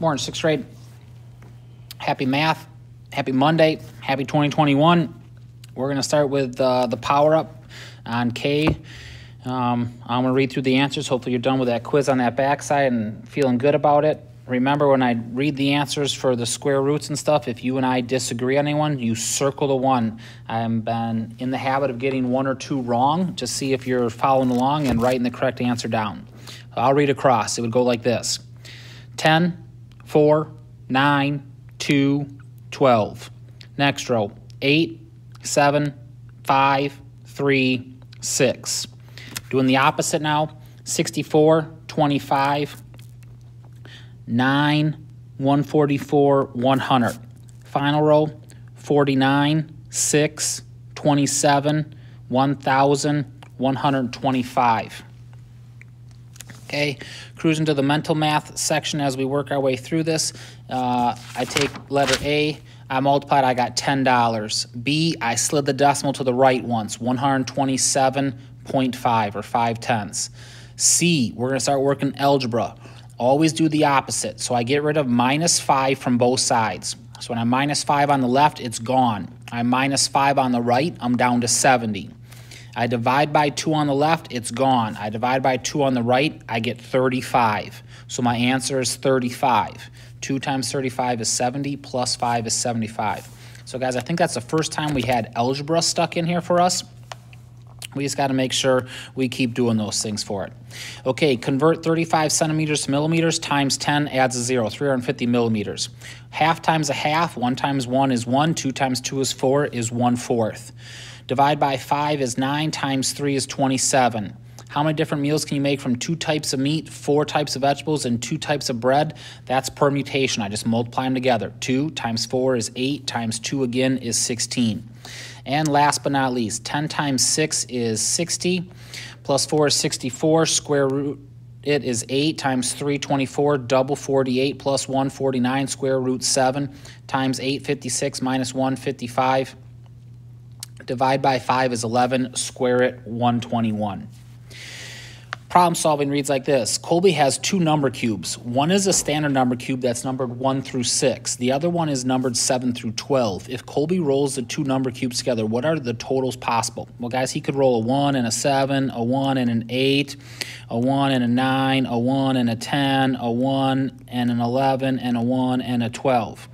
Morning, sixth grade. Happy math. Happy Monday. Happy 2021. We're going to start with the power up on K. I'm going to read through the answers. Hopefully you're done with that quiz on that backside and feeling good about it. Remember, when I read the answers for the square roots and stuff, if you and I disagree on anyone, you circle the one. I've been in the habit of getting one or two wrong to see if you're following along and writing the correct answer down. I'll read across. It would go like this. 10, 4, 9, 2, 12. Next row, 8, 7, 5, 3, 6. Doing the opposite now, 64, 25, 9, 144, 100. Final row, 49, 6, 27, 1,000, 125. Okay, cruising to the mental math section as we work our way through this. I take letter A, I multiplied, I got $10. B, I slid the decimal to the right once, 127.5 or 5/10. C, we're gonna start working algebra. Always do the opposite. So I get rid of -5 from both sides. So when I'm -5 on the left, it's gone. I'm -5 on the right, I'm down to 70. I divide by 2 on the left, it's gone. I divide by 2 on the right, I get 35. So my answer is 35. 2 times 35 is 70, plus 5 is 75. So guys, I think that's the first time we had algebra stuck in here for us. We just got to make sure we keep doing those things for it. Okay, convert 35 centimeters to millimeters times 10 adds a 0, 350 millimeters. Half times a half, 1 times 1 is 1, 2 times 2 is 4, is 1/4. Divide by 5 is 9, times 3 is 27. How many different meals can you make from 2 types of meat, 4 types of vegetables, and 2 types of bread? That's permutation. I just multiply them together. 2 times 4 is 8, times 2 again is 16. And last but not least, 10 times 6 is 60, plus 4 is 64, square root it is 8, times 3, 24, double 48, plus 1, 49, square root 7, times 8, 56, minus 1, 55. Divide by 5 is 11, square it, 121. Problem solving reads like this. Colby has 2 number cubes. One is a standard number cube that's numbered 1 through 6. The other one is numbered 7 through 12. If Colby rolls the 2 number cubes together, what are the totals possible? Well, guys, he could roll a 1 and a 7, a 1 and an 8, a 1 and a 9, a 1 and a 10, a 1 and an 11, and a 1 and a 12.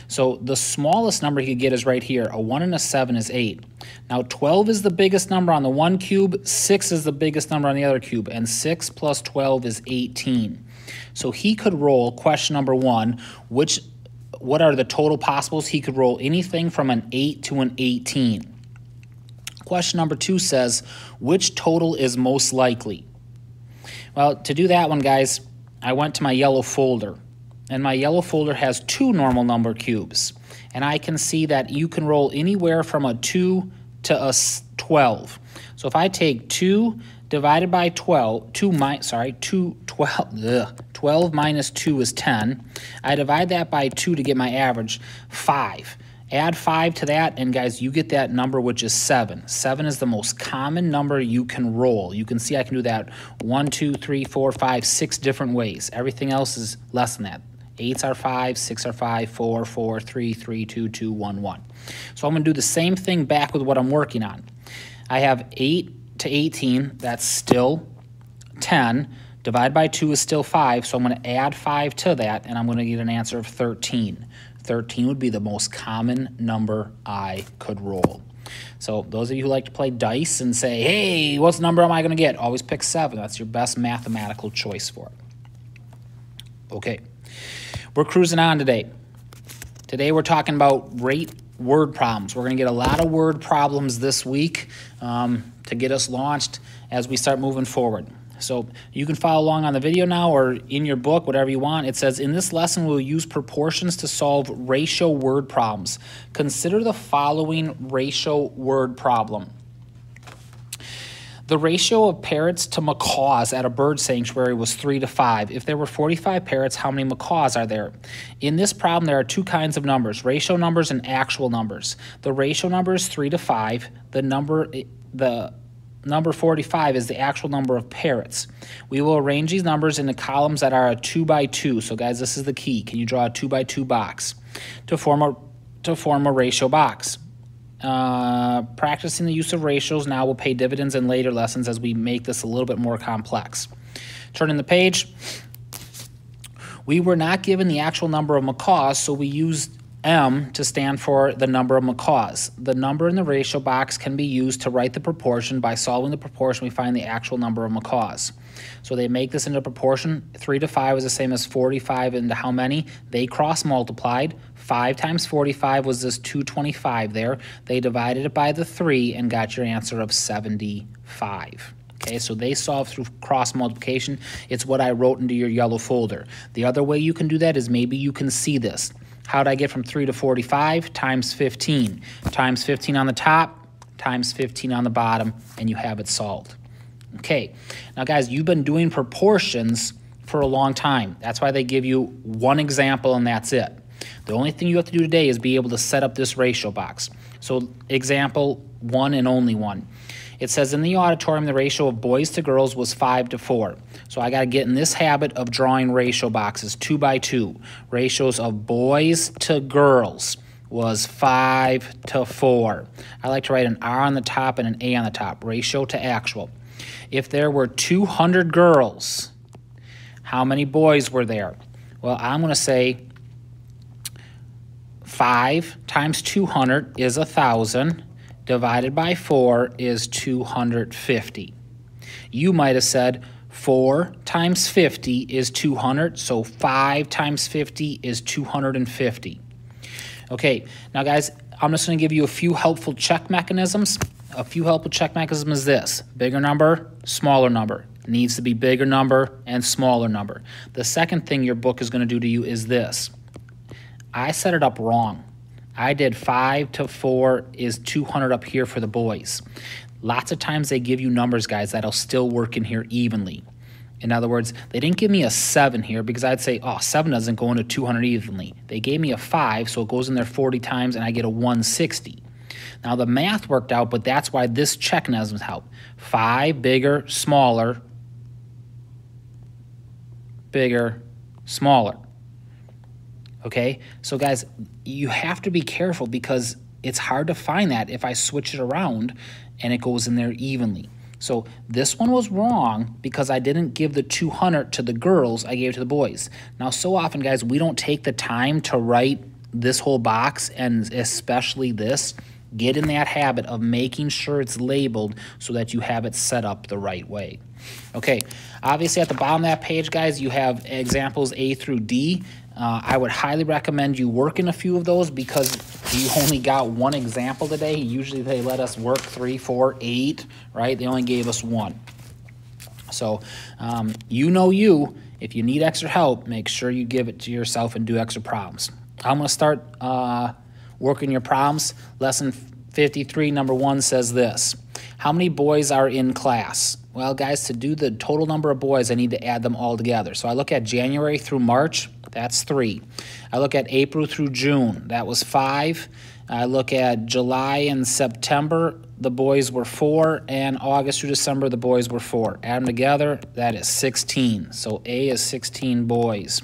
So the smallest number he could get is right here. A 1 and a 7 is 8. Now 12 is the biggest number on the one cube, 6 is the biggest number on the other cube, and 6 plus 12 is 18. So he could roll, question number 1, what are the total possibles? He could roll anything from an 8 to an 18. Question number 2 says, which total is most likely? Well, to do that one, guys, I went to my yellow folder. And my yellow folder has 2 normal number cubes. And I can see that you can roll anywhere from a 2 to a 12. So if I take 2 divided by 12, 12 minus 2 is 10. I divide that by 2 to get my average, 5. Add 5 to that, and guys, you get that number, which is 7. 7 is the most common number you can roll. You can see I can do that 1, 2, 3, 4, 5, 6 different ways. Everything else is less than that. 8s are 5, 6 are 5, 4, 4, 3, 3, 2, 2, 1, 1. So I'm going to do the same thing back with what I'm working on. I have 8 to 18. That's still 10. Divide by 2 is still 5, so I'm going to add 5 to that, and I'm going to get an answer of 13. 13 would be the most common number I could roll. So those of you who like to play dice and say, hey, what number am I going to get? Always pick 7. That's your best mathematical choice for it. Okay. We're cruising on today. Today we're talking about rate word problems. We're going to get a lot of word problems this week to get us launched as we start moving forward. So you can follow along on the video now or in your book, whatever you want. It says, in this lesson, we'll use proportions to solve ratio word problems. Consider the following ratio word problem. The ratio of parrots to macaws at a bird sanctuary was 3 to 5. If there were 45 parrots, how many macaws are there? In this problem, there are 2 kinds of numbers, ratio numbers and actual numbers. The ratio number is 3 to 5. The number 45 is the actual number of parrots. We will arrange these numbers into columns that are a 2 by 2. So guys, this is the key. Can you draw a 2 by 2 box to form a ratio box? Practicing the use of ratios now will pay dividends in later lessons as we make this a little bit more complex. Turning the page. We were not given the actual number of macaws, so we used M to stand for the number of macaws. The number in the ratio box can be used to write the proportion. By solving the proportion, we find the actual number of macaws. So they make this into proportion. 3 to 5 is the same as 45 into how many? They cross-multiplied. 5 times 45 was this 225 there. They divided it by the 3 and got your answer of 75. Okay, so they solve through cross multiplication. It's what I wrote into your yellow folder. The other way you can do that is maybe you can see this. How'd I get from 3 to 45? Times 15. Times 15 on the top, times 15 on the bottom, and you have it solved. Okay, now guys, you've been doing proportions for a long time. That's why they give you one example and that's it. The only thing you have to do today is be able to set up this ratio box. So example 1 and only 1. It says in the auditorium the ratio of boys to girls was 5 to 4. So I got to get in this habit of drawing ratio boxes 2 by 2. Ratios of boys to girls was 5 to 4. I like to write an R on the top and an A on the top. Ratio to actual. If there were 200 girls, how many boys were there? Well, I'm going to say 5 times 200 is 1,000. Divided by 4 is 250. You might have said 4 times 50 is 200, so 5 times 50 is 250. Okay, now guys, I'm just going to give you a few helpful check mechanisms. A few helpful check mechanisms is this: bigger number, smaller number. It needs to be bigger number and smaller number. The second thing your book is going to do to you is this. I set it up wrong. I did 5 to 4 is 200 up here for the boys. Lots of times they give you numbers, guys, that'll still work in here evenly. In other words, they didn't give me a 7 here because I'd say, oh, 7 doesn't go into 200 evenly. They gave me a 5, so it goes in there 40 times and I get a 160. Now the math worked out, but that's why this check doesn't help. 5, bigger, smaller, bigger, smaller. Okay, so guys, you have to be careful because it's hard to find that if I switch it around and it goes in there evenly. So this one was wrong because I didn't give the 200 to the girls, I gave it to the boys. Now, so often, guys, we don't take the time to write this whole box, and especially this. Get in that habit of making sure it's labeled so that you have it set up the right way. Okay, obviously at the bottom of that page, guys, you have examples A through D. I would highly recommend you work in a few of those because you only got one example today. Usually they let us work 3, 4, 8, right? They only gave us 1. So you know you. If you need extra help, make sure you give it to yourself and do extra problems. I'm going to start working your problems. Lesson 53, number 1 says this. How many boys are in class? Well, guys, to do the total number of boys, I need to add them all together. So I look at January through March, that's 3. I look at April through June, that was 5. I look at July and September, the boys were 4, and August through December, the boys were 4. Add them together, that is 16. So A is 16 boys.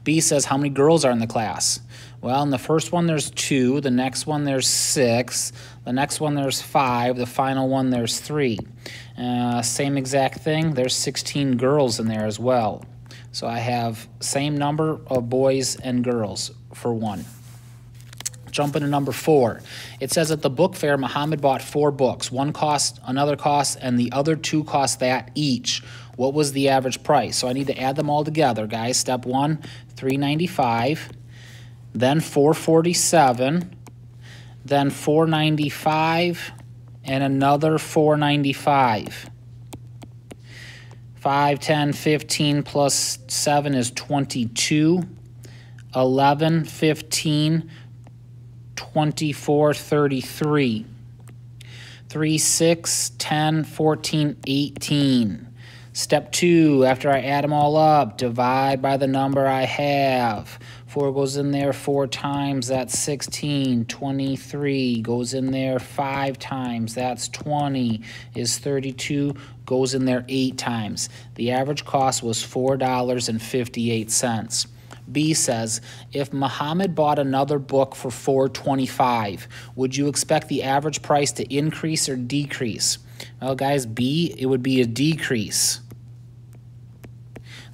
B says how many girls are in the class? Well, in the first one, there's 2. The next one, there's 6. The next one, there's 5. The final one, there's 3. Same exact thing. There's 16 girls in there as well. So I have same number of boys and girls for 1. Jump into number 4. It says at the book fair, Muhammad bought 4 books. One cost, another cost, and the other 2 cost that each. What was the average price? So I need to add them all together, guys. Step 1, $3.95. Then $4.47, then $4.95, and another $4.95. 5, 10, 15 plus 7 is 22. 11, 15, 24, 33. 3, 6, 10, 14, 18. Step 2, after I add them all up, divide by the number I have. 4 goes in there 4 times, that's 16. 23 goes in there 5 times, that's 20, is 32, goes in there 8 times. The average cost was $4.58. B says, if Muhammad bought another book for $4.25, would you expect the average price to increase or decrease? Well, guys, B, it would be a decrease.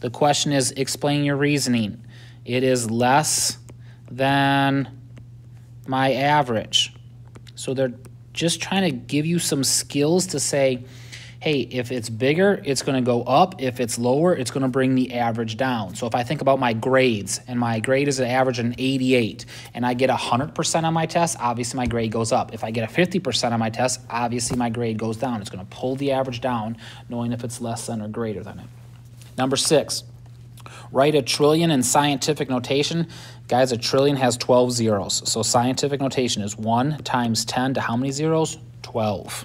The question is, explain your reasoning. It is less than my average. So they're just trying to give you some skills to say, hey, if it's bigger, it's going to go up. If it's lower, it's going to bring the average down. So if I think about my grades, and my grade is an average of an 88, and I get 100% on my test, obviously my grade goes up. If I get a 50% on my test, obviously my grade goes down. It's going to pull the average down, knowing if it's less than or greater than it. Number 6, write a trillion in scientific notation. Guys, a trillion has 12 zeros. So scientific notation is 1 times 10 to how many zeros? 12.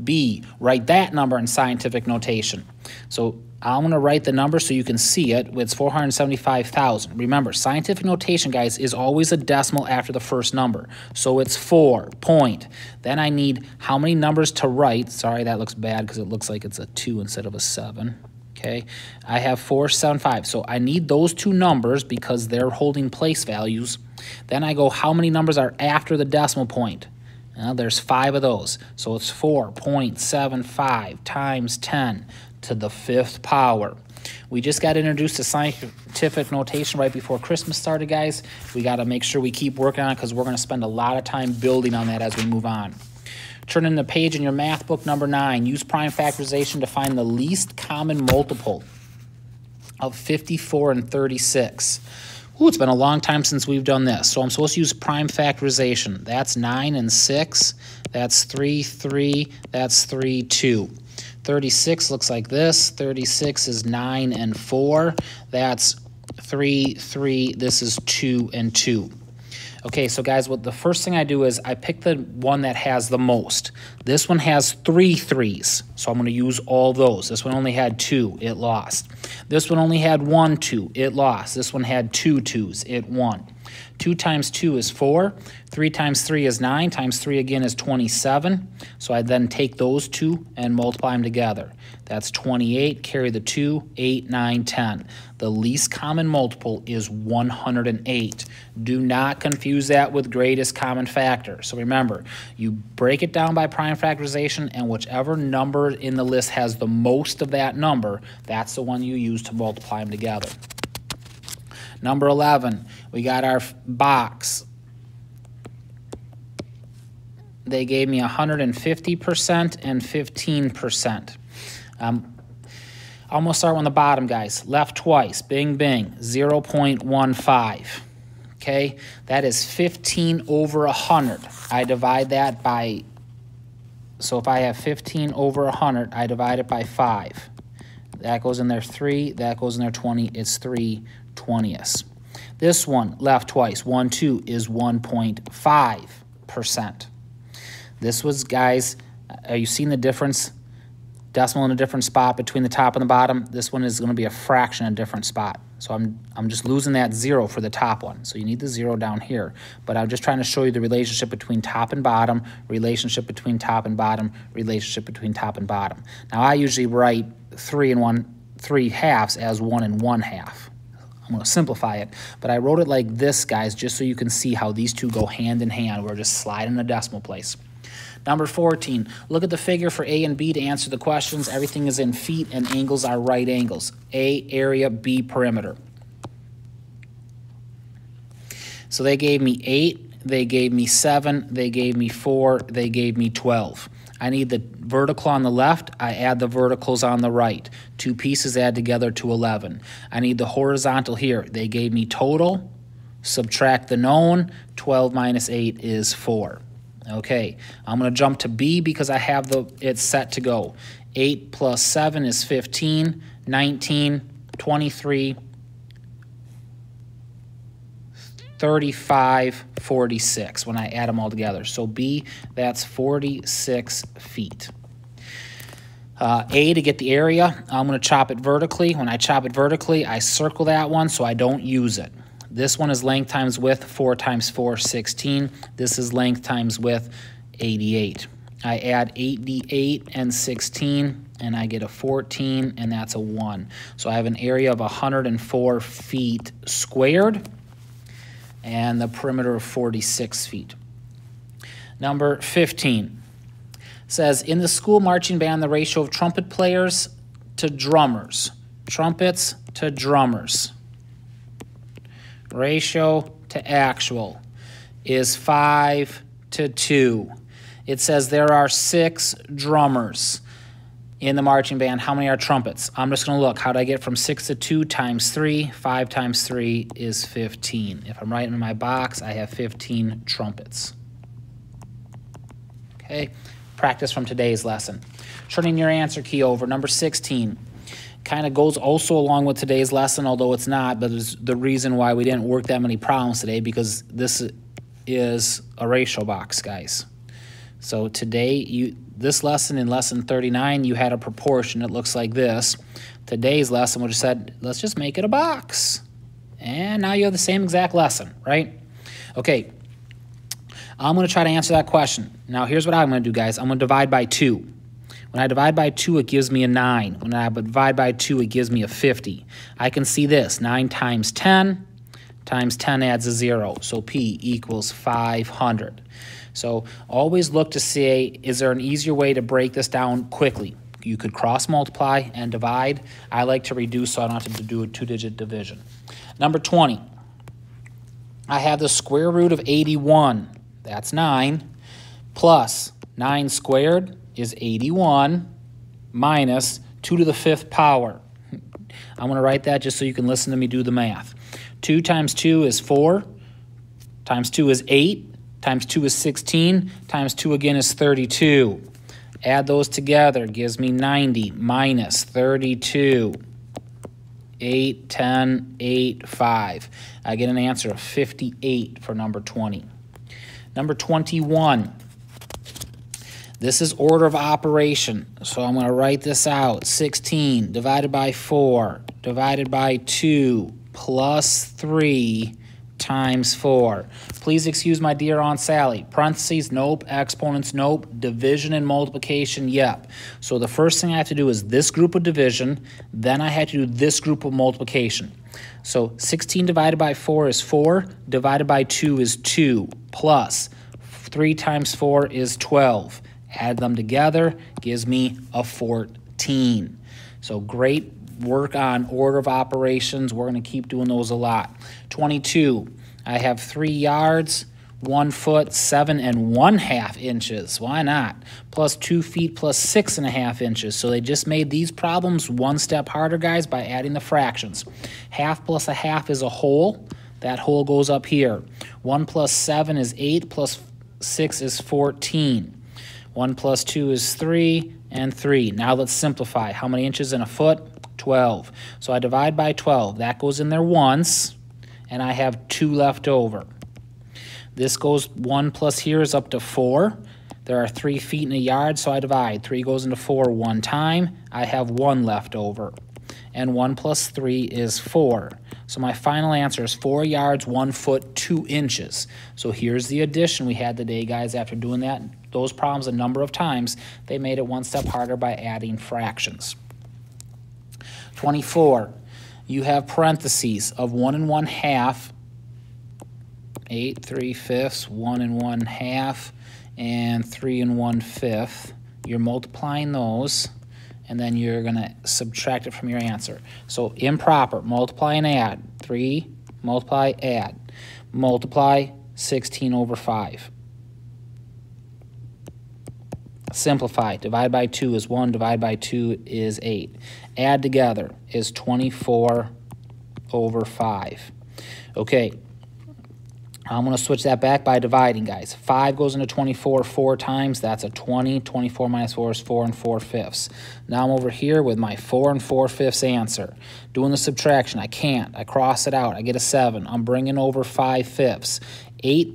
B, write that number in scientific notation. So I'm going to write the number so you can see it. It's 475,000. Remember, scientific notation, guys, is always a decimal after the first number. So it's 4 point. Then I need how many numbers to write. Sorry, that looks bad because it looks like it's a 2 instead of a 7. Okay, I have 475. So I need those 2 numbers because they're holding place values. Then I go, how many numbers are after the decimal point? Well, there's 5 of those. So it's 4.75 times 10 to the 5th power. We just got introduced to scientific notation right before Christmas started, guys. We got to make sure we keep working on it because we're going to spend a lot of time building on that as we move on. Turn in the page in your math book, number 9. Use prime factorization to find the least common multiple of 54 and 36. Ooh, it's been a long time since we've done this. So I'm supposed to use prime factorization. That's 9 and 6. That's 3, 3. That's 3, 2. 36 looks like this. 36 is 9 and 4. That's 3, 3. This is 2 and 2. Okay, so guys, what the first thing I do is I pick the one that has the most. This one has 3 3s, so I'm going to use all those. This one only had 2, it lost. This one only had 1 2, it lost. This one had 2 2s, it won. 2 times 2 is 4. 3 times 3 is 9. Times 3 again is 27. So I then take those 2 and multiply them together. That's 28. Carry the 2. 8, 9, 10. The least common multiple is 108. Do not confuse that with greatest common factor. So remember, you break it down by prime factorization, and whichever number in the list has the most of that number, that's the one you use to multiply them together. Number 11, we got our box. They gave me 150% and 15%. I'm going to start on the bottom, guys. Left twice. Bing, bing. 0.15. Okay? That is 15 over 100. I divide that by... So if I have 15 over 100, I divide it by 5. That goes in there 3. That goes in there 20. It's 3/20. This one, left twice, 1, 2, is 1.5%. This was, guys, are you seeing the difference? Decimal in a different spot between the top and the bottom. This one is going to be a fraction in a different spot. So I'm just losing that 0 for the top one. So you need the 0 down here. But I'm just trying to show you the relationship between top and bottom, relationship between top and bottom, relationship between top and bottom. Now I usually write 3 halves as 1 1/2. I'm going to simplify it, but I wrote it like this, guys, just so you can see how these two go hand in hand. We're just sliding a decimal place. Number 14, look at the figure for A and B to answer the questions. Everything is in feet and angles are right angles. A, area, B, perimeter. So they gave me 8, they gave me 7, they gave me 4, they gave me 12. I need the vertical on the left. I add the verticals on the right. 2 pieces add together to 11. I need the horizontal here. They gave me total. Subtract the known. 12 minus 8 is 4. Okay, I'm going to jump to B because I have it set to go. 8 plus 7 is 15, 19, 23, 35, 46 when I add them all together. So B, that's 46 feet. A, to get the area, I'm going to chop it vertically. When I chop it vertically, I circle that one so I don't use it. This one is length times width, 4 times 4, 16. This is length times width, 88. I add 88 and 16, and I get a 14, and that's a 1. So I have an area of 104 feet squared, and the perimeter of 46 feet. Number 15 says, in the school marching band, the ratio of trumpet players to drummers, trumpets to drummers, ratio to actual is 5 to 2. It says there are 6 drummers in the marching band. How many are trumpets? I'm just going to look. How do I get from 6 to 2 times 3? 5 times 3 is 15. If I'm writing in my box, I have 15 trumpets. Okay, practice from today's lesson. Turning your answer key over, number 16. Kind of goes also along with today's lesson, although it's not, but it's the reason why we didn't work that many problems today, because is a ratio box, guys. So today, this lesson in lesson 39, you had a proportion. It looks like this. Today's lesson, we just said, let's just make it a box. And now you have the same exact lesson, right? Okay, I'm going to try to answer that question. Now, here's what I'm going to do, guys. I'm going to divide by 2. When I divide by 2, it gives me a 9. When I divide by 2, it gives me a 50. I can see this. 9 times 10 adds a 0. So P equals 500. So always look to see, is there an easier way to break this down quickly? You could cross multiply and divide. I like to reduce so I don't have to do a 2-digit division. Number 20. I have the square root of 81. That's 9. Plus 9 squared is 81 minus 2 to the 5th power. I'm going to write that just so you can listen to me do the math. 2 times 2 is 4. Times 2 is 8. Times 2 is 16. Times 2 again is 32. Add those together. Gives me 90 minus 32. 8, 10, 8, 5. I get an answer of 58 for number 20. Number 21. This is order of operation, so I'm going to write this out. 16 divided by 4 divided by 2 plus 3 times 4. Please excuse my dear Aunt Sally. Parentheses, nope. Exponents, nope. Division and multiplication, yep. So the first thing I have to do is this group of division, then I have to do this group of multiplication. So 16 divided by 4 is 4, divided by 2 is 2, plus 3 times 4 is 12. Add them together, gives me a 14. So great work on order of operations. We're going to keep doing those a lot. 22, I have 3 yards, 1 foot, 7 1/2 inches. Why not? Plus 2 feet plus 6 1/2 inches. So they just made these problems one step harder, guys, by adding the fractions. Half plus a half is a whole. That whole goes up here. 1 plus 7 is 8, plus 6 is 14. 1 plus 2 is 3, and 3. Now let's simplify. How many inches in a foot? 12. So I divide by 12. That goes in there once, and I have 2 left over. This goes 1 plus here is up to 4. There are 3 feet in a yard, so I divide. 3 goes into 4 one time. I have 1 left over. And 1 plus 3 is 4. So my final answer is 4 yards, 1 foot, 2 inches. So here's the addition we had today, guys. After doing those problems a number of times, they made it one step harder by adding fractions. 24, you have parentheses of 1 1/2, 8 3/5, 1 1/2, and 3 1/5. You're multiplying those, and then you're going to subtract it from your answer. So improper, multiply and add. 3, multiply, add. Multiply 16 over 5. Simplify. Divide by 2 is 1. Divide by 2 is 8. Add together is 24 over 5. Okay. I'm going to switch that back by dividing, guys. 5 goes into 24 4 times. That's a 20. 24 minus 4 is 4 4/5. Now I'm over here with my 4 4/5 answer. Doing the subtraction, I can't. I cross it out. I get a 7. I'm bringing over 5/5. 3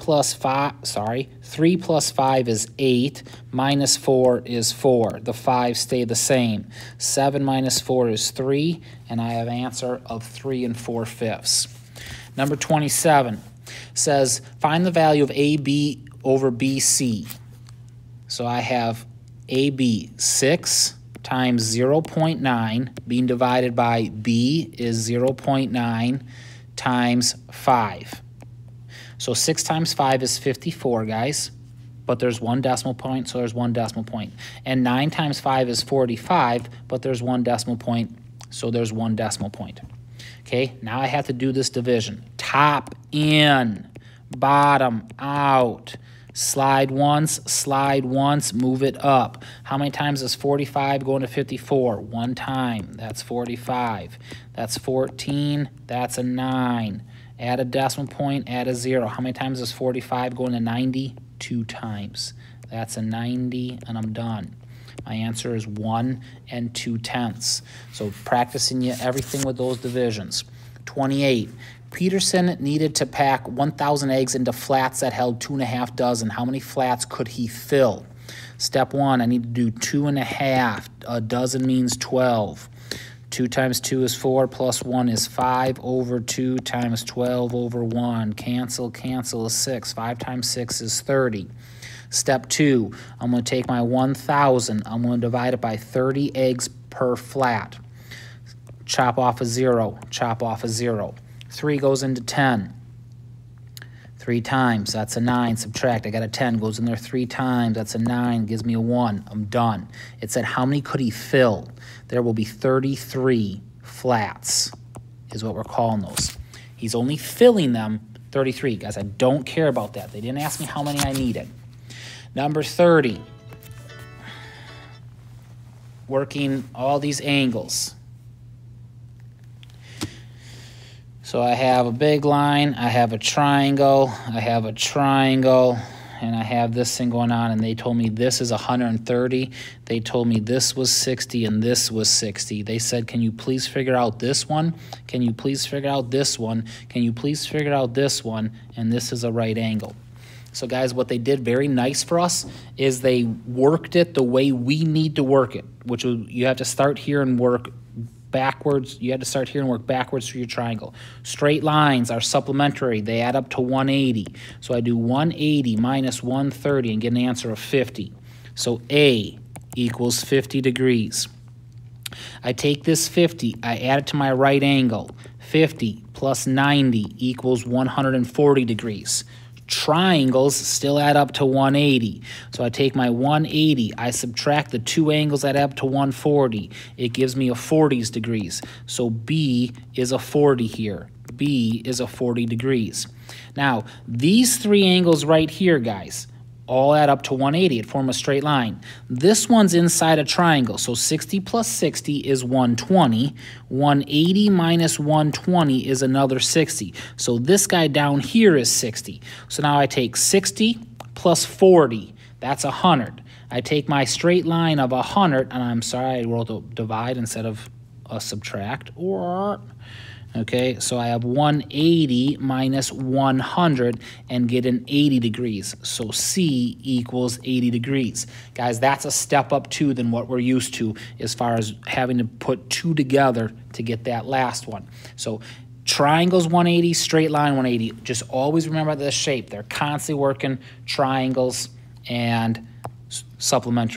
plus 5 is 8. Minus 4 is 4. The 5 stay the same. 7 minus 4 is 3. And I have an answer of 3 4/5. Number 27 says, find the value of AB over BC. So I have AB, 6 times 0.9 being divided by B is 0.9 times 5. So 6 times 5 is 54, guys. But there's one decimal point, so there's one decimal point. And 9 times 5 is 45, but there's one decimal point, so there's one decimal point. Okay, now I have to do this division. Top in, bottom out. Slide once, move it up. How many times is 45 going to 54? One time, that's 45. That's 14, that's a 9. Add a decimal point, add a 0. How many times is 45 going to 90? 2 times. That's a 90, and I'm done. My answer is 1 2/10. So practicing everything with those divisions. 28. Peterson needed to pack 1,000 eggs into flats that held 2.5 dozen. How many flats could he fill? Step 1, I need to do 2.5. A dozen means 12. 2 times 2 is 4, plus 1 is 5 over 2 times 12 over 1. Cancel is 6. 5 times 6 is 30. Step 2, I'm going to take my 1,000. I'm going to divide it by 30 eggs per flat. Chop off a 0. Chop off a 0. 3 goes into 10. 3 times, that's a 9. Subtract, I got a 10. Goes in there 3 times, that's a 9. Gives me a 1. I'm done. It said how many could he fill? There will be 33 flats is what we're calling those. He's only filling them 33. Guys, I don't care about that. They didn't ask me how many I needed. Number 30. Working all these angles. So I have a big line, I have a triangle, and I have this thing going on, and they told me this is 130. They told me this was 60 and this was 60. They said, can you please figure out this one? Can you please figure out this one? Can you please figure out this one? And this is a right angle. So guys, what they did very nice for us is they worked it the way we need to work it, which you have to start here and work backwards. You had to start here and work backwards through your triangle. Straight lines are supplementary. They add up to 180. So I do 180 minus 130 and get an answer of 50. So A equals 50 degrees. I take this 50, I add it to my right angle. 50 plus 90 equals 140 degrees. Triangles still add up to 180. So I take my 180, I subtract the 2 angles that add up to 140. It gives me a 40 degrees. So B is a 40 here. B is a 40 degrees. Now, these 3 angles right here, guys, all add up to 180. It forms a straight line. This one's inside a triangle, so 60 plus 60 is 120. 180 minus 120 is another 60. So this guy down here is 60. So now I take 60 plus 40. That's 100. I take my straight line of 100, and I'm sorry I wrote a divide instead of a subtract. Okay, so I have 180 minus 100 and get an 80 degrees. So C equals 80 degrees. Guys, that's a step up too than what we're used to as far as having to put 2 together to get that last one. So triangles 180, straight line 180. Just always remember this shape. They're constantly working triangles and supplementary.